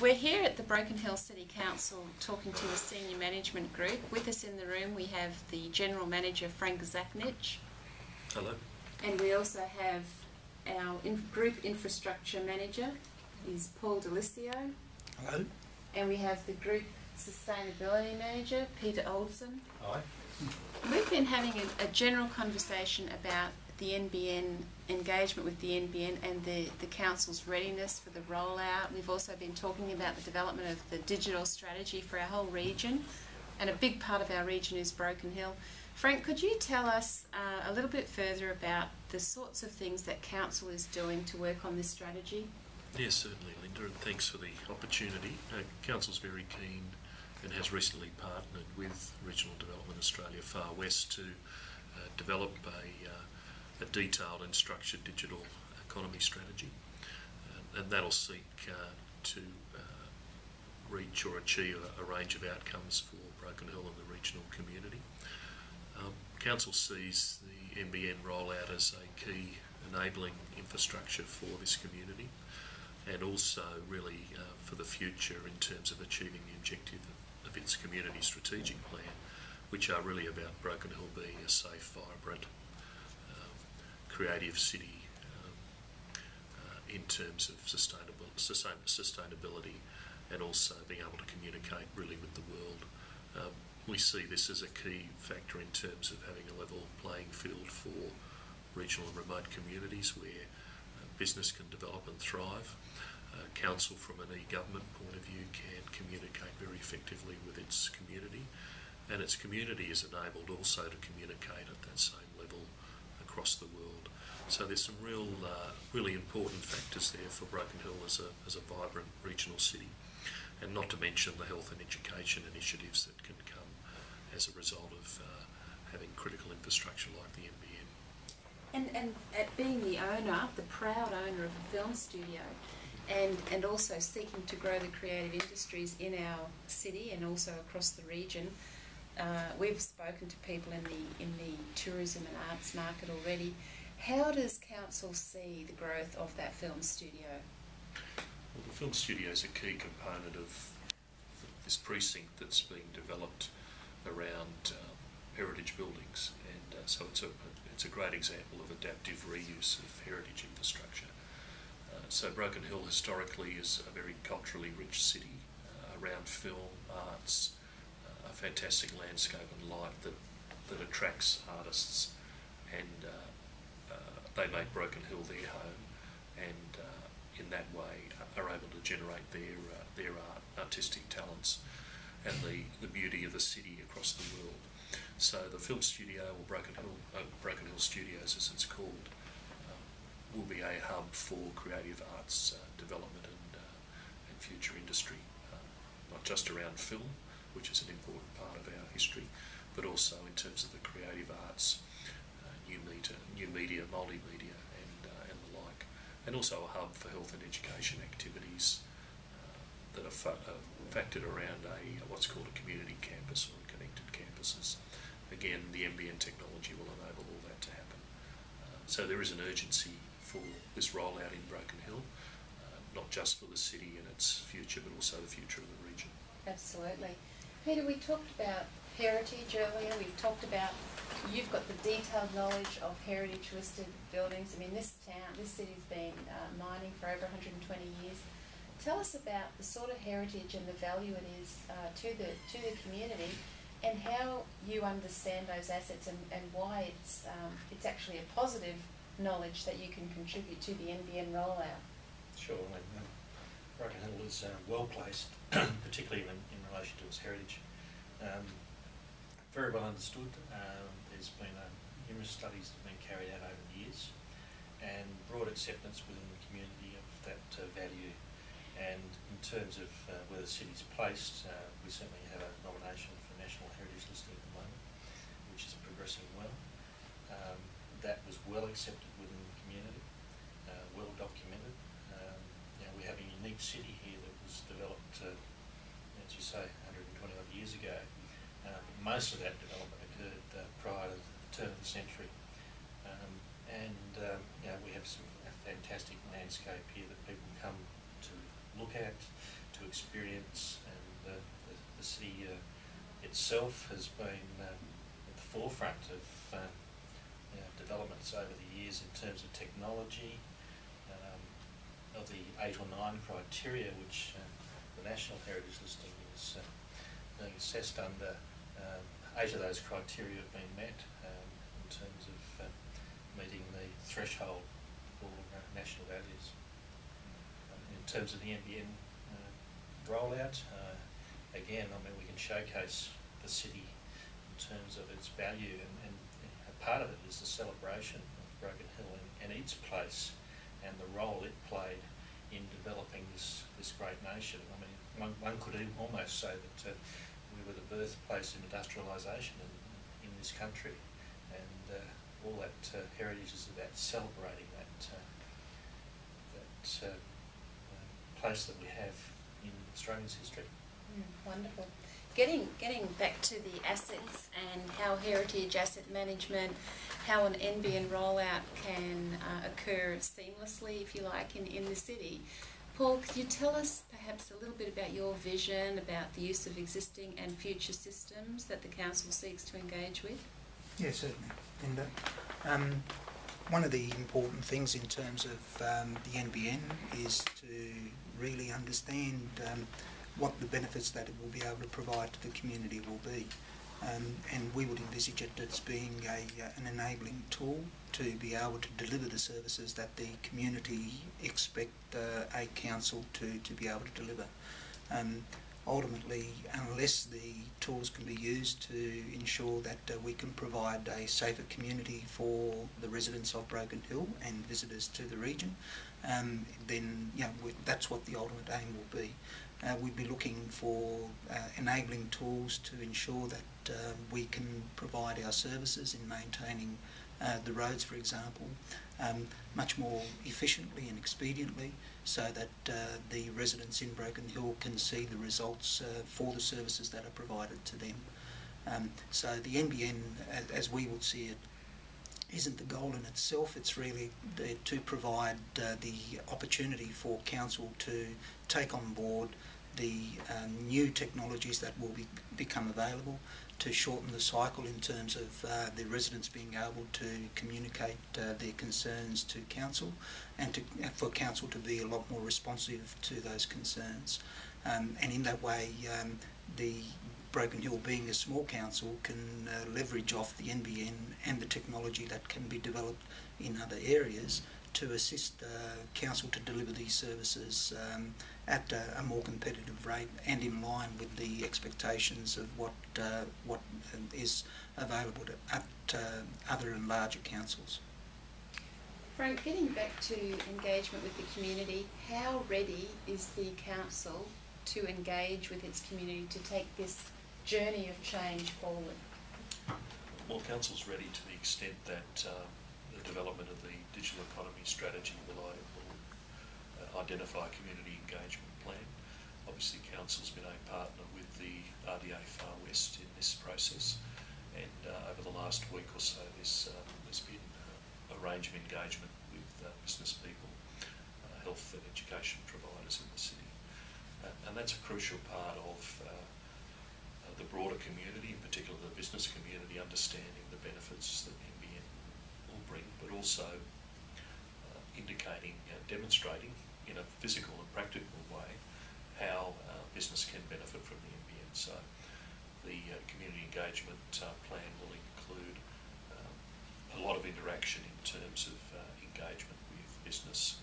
We're here at the Broken Hill City Council talking to the senior management group. With us in the room we have the General Manager Frank Zaknich. Hello. And we also have our Group Infrastructure Manager is Paul Delisio. Hello. And we have the Group Sustainability Manager Peter Olsen. Hi. We've been having a general conversation about the NBN, engagement with the NBN and the Council's readiness for the rollout. We've also been talking about the development of the digital strategy for our whole region, and a big part of our region is Broken Hill. Frank, could you tell us a little bit further about the sorts of things that Council is doing to work on this strategy? Yes, certainly, Linda, and thanks for the opportunity. Council's very keen and has recently partnered with Regional Development Australia Far West to develop a detailed and structured digital economy strategy, and that'll seek to reach or achieve a range of outcomes for Broken Hill and the regional community. Council sees the NBN rollout as a key enabling infrastructure for this community, and also really for the future in terms of achieving the objective of its community strategic plan, which are really about Broken Hill being a safe, vibrant, creative city in terms of sustainability, and also being able to communicate really with the world. We see this as a key factor in terms of having a level playing field for regional and remote communities where business can develop and thrive. Council, from an e-government point of view, can communicate very effectively with its community, and its community is enabled also to communicate at that same level across the world. So there's some really important factors there for Broken Hill as a vibrant regional city, and not to mention the health and education initiatives that can come as a result of having critical infrastructure like the NBN. And at being the owner, the proud owner of a film studio, and also seeking to grow the creative industries in our city and also across the region, we've spoken to people in the tourism and arts market already. How does Council see the growth of that film studio? Well, the film studio is a key component of this precinct that's being developed around heritage buildings, and so it's a great example of adaptive reuse of heritage infrastructure. So Broken Hill historically is a very culturally rich city around film, arts, a fantastic landscape and light that attracts artists, and they make Broken Hill their home, and in that way are able to generate their artistic talents and the beauty of the city across the world. So the film studio, or Broken Hill Studios as it's called, will be a hub for creative arts development and future industry, not just around film, which is an important part of our history, but also in terms of the creative arts, new media, multimedia, and the like, and also a hub for health and education activities that are factored around what's called a community campus or connected campuses. Again, the NBN technology will enable all that to happen. So there is an urgency for this rollout in Broken Hill, not just for the city and its future, but also the future of the region. Absolutely. Peter, we talked about heritage earlier. We've talked about, you've got the detailed knowledge of heritage listed buildings. I mean, this city's been mining for over 120 years. Tell us about the sort of heritage and the value it is to the community, and how you understand those assets, and why it's actually a positive knowledge that you can contribute to the NBN rollout. Sure. Broken Hill is well placed, particularly in relation to its heritage. Very well understood. There's been numerous studies that have been carried out over the years, and broad acceptance within the community of that value. And in terms of where the city's placed, we certainly have a nomination for National Heritage listing at the moment, which is progressing well. That was well accepted within the community, well documented. We have a unique city here that was developed, as you say, 120 odd years ago. Most of that development occurred prior to the turn of the century. We have a fantastic landscape here that people come to look at, to experience, and the city itself has been at the forefront of developments over the years in terms of technology, of the 8 or 9 criteria which the National Heritage Listing is being assessed under. 8 of those criteria have been met in terms of meeting the threshold for national values. In terms of the NBN rollout, again, I mean, we can showcase the city in terms of its value, and a part of it is the celebration of Broken Hill and its place and the role it played in developing this great nation. I mean, one could almost say that we were the birthplace of industrialisation in this country, and all that heritage is about celebrating that place that we have in Australia's history. Wonderful. Getting back to the assets and how heritage asset management, how an NBN rollout can occur seamlessly, if you like, in the city. Paul, could you tell us perhaps a little bit about your vision about the use of existing and future systems that the council seeks to engage with? Yeah, certainly, Linda. One of the important things in terms of the NBN is to really understand what the benefits that it will be able to provide to the community will be. And we would envisage it as being an enabling tool to be able to deliver the services that the community expect a council to be able to deliver. Ultimately, unless the tools can be used to ensure that we can provide a safer community for the residents of Broken Hill and visitors to the region, then that's what the ultimate aim will be. We'd be looking for enabling tools to ensure that we can provide our services in maintaining the roads, for example, much more efficiently and expediently, so that the residents in Broken Hill can see the results for the services that are provided to them. So the NBN, as we would see it, isn't the goal in itself. It's really to provide the opportunity for council to take on board the new technologies that will become available, to shorten the cycle in terms of the residents being able to communicate their concerns to council, and for council to be a lot more responsive to those concerns. And in that way, the Broken Hill, being a small council, can leverage off the NBN and the technology that can be developed in other areas to assist council to deliver these services at a more competitive rate and in line with the expectations of what is available at other and larger councils. Frank, getting back to engagement with the community, how ready is the council to engage with its community to take this journey of change forward? Well, council's ready to the extent that the development of the digital economy strategy will identify a community engagement plan. Obviously, council's been a partner with the RDA Far West in this process, and over the last week or so there's been a range of engagement with business people, health and education providers in the city, and that's a crucial part of the broader community, in particular the business community, understanding the benefits that NBN will bring, but also indicating, demonstrating in a physical and practical way how business can benefit from the NBN. So the community engagement plan will include a lot of interaction in terms of engagement with business,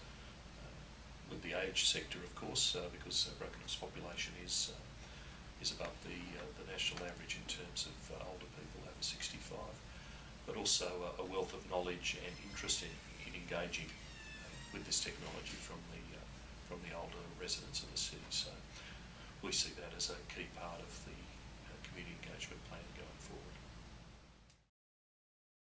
with the age sector, of course, because Broken Hill's population is above the national average in terms of older people over 65, but also a wealth of knowledge and interest in engaging with this technology from the older residents of the city. So we see that as a key part of the community engagement plan going forward.